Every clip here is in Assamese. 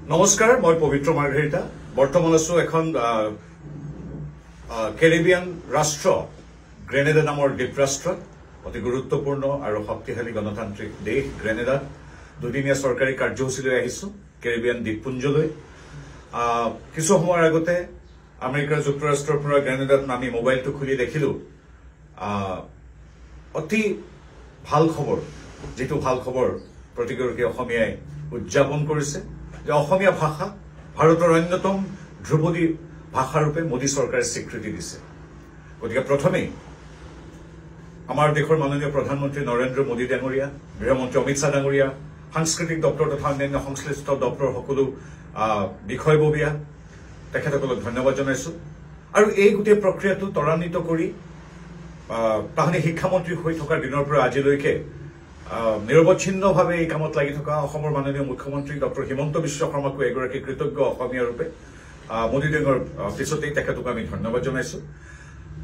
নমস্কাৰ মই পবিত্ৰ মাৰ্ঘেৰিটা বৰ্তমান আছো এখন কেৰিবিয়ান ৰাষ্ট্ৰ গ্ৰেনেডা নামৰ দ্বীপৰাষ্ট্ৰত অতি গুৰুত্বপূৰ্ণ আৰু শক্তিশালী গণতান্ত্ৰিক দেশ গ্ৰেনেডাত দুদিনীয়া চৰকাৰী কাৰ্যসূচীলৈ আহিছো কেৰিবিয়ান দ্বীপপুঞ্জলৈ কিছু সময়ৰ আগতে আমেৰিকাৰ যুক্তৰাষ্ট্ৰৰ পৰা গ্ৰেনেডাত নামি মোবাইলটো খুলি দেখিলো অতি ভাল খবৰ যেটো ভাল খবৰ প্ৰতিগৰাকী অসমীয়াই উদযাপন কৰিছে যে অসমীয়া ভাষা ভাৰতৰ অন্যতম ধ্ৰুপদী ভাষা ৰূপে মোদী চৰকাৰে স্বীকৃতি দিছে গতিকে প্ৰথমে আমাৰ দেশৰ মাননীয় প্ৰধানমন্ত্ৰী নৰেন্দ্ৰ মোদী ডাঙৰীয়া গৃহমন্ত্ৰী অমিত শাহ ডাঙৰীয়া সাংস্কৃতিক দপ্তৰ তথা অন্যান্য সংশ্লিষ্ট দপ্তৰৰ সকলো বিষয়ববীয়া তেখেতসকলক ধন্যবাদ জনাইছো আৰু এই গোটেই প্ৰক্ৰিয়াটো ত্বৰান্বিত কৰি তাহানি শিক্ষামন্ত্ৰী হৈ থকাৰ দিনৰ পৰা আজিলৈকে নিৰৱচ্ছিন্নভাৱে এই কামত লাগি থকা অসমৰ মাননীয় মুখ্যমন্ত্ৰী ডক্টৰ হিমন্ত বিশ্ব শৰ্মাকো এগৰাকী কৃতজ্ঞ অসমীয়া ৰূপে মোদী ডাঙৰ পিছতেই তেখেতক আমি ধন্যবাদ জনাইছো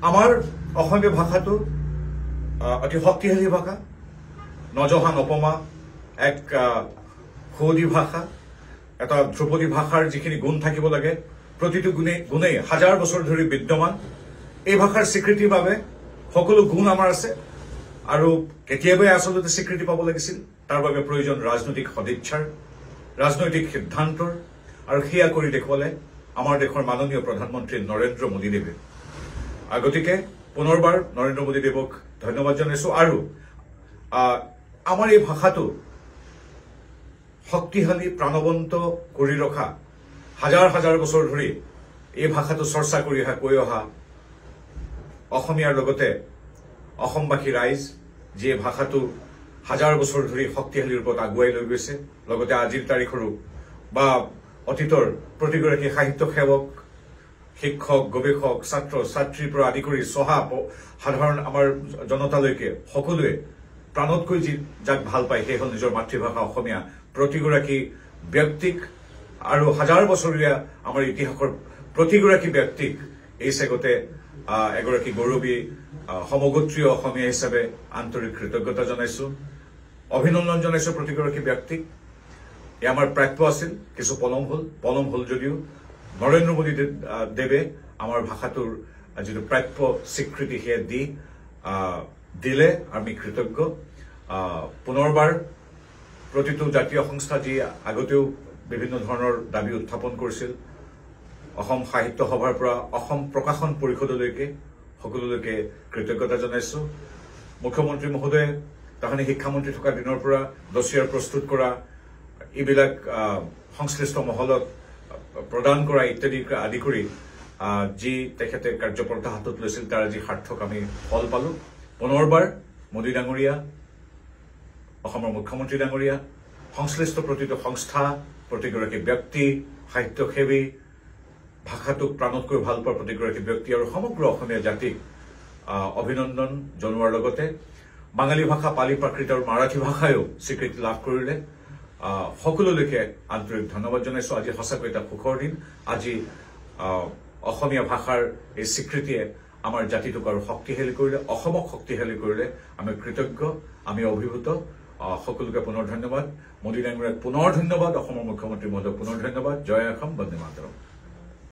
আমাৰ অসমীয়া ভাষাটো অতি শক্তিশালী ভাষা নজহা নপমা এক সৌদী ভাষা এটা ধ্ৰুপদী ভাষাৰ যিখিনি গুণ থাকিব লাগে প্ৰতিটো গুণেই হাজাৰ বছৰ ধৰি বিদ্যমান এই ভাষাৰ স্বীকৃতিৰ বাবে সকলো গুণ আমাৰ আছে আৰু কেতিয়াবাই আসলতে স্বীকৃতি পাব লাগিছিল তাৰ বাবে প্ৰয়োজন ৰাজনৈতিক সদিচ্ছাৰ ৰাজনৈতিক সিদ্ধান্তৰ আৰু সেয়া কৰি দেখুৱালে আমাৰ দেশৰ মাননীয় প্ৰধানমন্ত্ৰী নৰেন্দ্ৰ মোদী দেৱে গতিকে পুনৰবাৰ নৰেন্দ্ৰ মোদী দেৱক ধন্যবাদ জনাইছো আৰু আমাৰ এই ভাষাটো শক্তিশালী প্ৰাণৱন্ত কৰি ৰখা হাজাৰ হাজাৰ বছৰ ধৰি এই ভাষাটো চৰ্চা কৰি কৈ অহা অসমীয়াৰ লগতে অসমবাসী ৰাইজ যে ভাষাটো হাজাৰ বছৰ ধৰি শক্তিশালী ৰূপত আগুৱাই লৈ গৈছে লগতে আজিৰ তাৰিখৰো বা অতীতৰ প্ৰতিগৰাকী সাহিত্য সেৱক শিক্ষক গৱেষক ছাত্ৰ ছাত্ৰীৰ পৰা আদি কৰি সাধাৰণ আমাৰ জনতালৈকে সকলোৱে প্ৰাণতকৈ যাক ভাল পায় সেই হ'ল নিজৰ মাতৃভাষা অসমীয়া প্ৰতিগৰাকী ব্যক্তিক আৰু হাজাৰ বছৰীয়া আমাৰ ইতিহাসৰ প্ৰতিগৰাকী ব্যক্তিক এই চেগতে এগৰাকী গৌৰৱী সমগোত্ৰীয় অসমীয়া হিচাপে আন্তৰিক কৃতজ্ঞতা জনাইছো অভিনন্দন জনাইছো প্ৰতিগৰাকী ব্যক্তিক এ আমাৰ প্ৰাপ্য আছিল কিছু পলম হল যদিও নৰেন্দ্ৰ মোদী দেৱে আমাৰ ভাষাটোৰ যিটো প্ৰাপ্য স্বীকৃতি সেয়া দিলে আমি কৃতজ্ঞ পুনৰবাৰ প্ৰতিটো জাতীয় সংস্থা যি আগতেও বিভিন্ন ধৰণৰ দাবী উত্থাপন কৰিছিল অসম সাহিত্য সভাৰ পৰা অসম প্ৰকাশন পৰিষদলৈকে সকলোলৈকে কৃতজ্ঞতা জনাইছো মুখ্যমন্ত্ৰী মহোদয়ে তাহানি শিক্ষামন্ত্ৰী থকা দিনৰ পৰা ডছিয়াৰ প্ৰস্তুত কৰা এইবিলাক সংশ্লিষ্ট মহলত প্ৰদান কৰা ইত্যাদি আদি কৰি যি তেখেতে কাৰ্যপন্থা হাতত লৈছিল তাৰ আজি সাৰ্থক আমি ফল পালো পুনৰবাৰ মোদী ডাঙৰীয়া অসমৰ মুখ্যমন্ত্ৰী ডাঙৰীয়া সংশ্লিষ্ট প্ৰতিটো সংস্থা প্ৰতিগৰাকী ব্যক্তি সাহিত্যসেৱী ভাষাটোক প্ৰাণতকৈ ভাল পোৱা প্ৰতিগৰাকী ব্যক্তি আৰু সমগ্ৰ অসমীয়া জাতিক অভিনন্দন জনোৱাৰ লগতে বাঙালী ভাষা পালি প্ৰাকৃত আৰু মাৰাঠী ভাষায়ো স্বীকৃতি লাভ কৰিলে সকলোলৈকে আন্তৰিক ধন্যবাদ জনাইছো আজি সঁচাকৈ এটা সুখৰ দিন আজি অসমীয়া ভাষাৰ এই স্বীকৃতিয়ে আমাৰ জাতিটোক আৰু শক্তিশালী কৰিলে অসমক শক্তিশালী কৰিলে আমি কৃতজ্ঞ আমি অভিভূত সকলোকে পুনৰ ধন্যবাদ মোদী ডাঙৰীয়াক পুনৰ ধন্যবাদ অসমৰ মুখ্যমন্ত্ৰী মহোদয়ক পুনৰ ধন্যবাদ জয় অসম বন্দে মাতৰম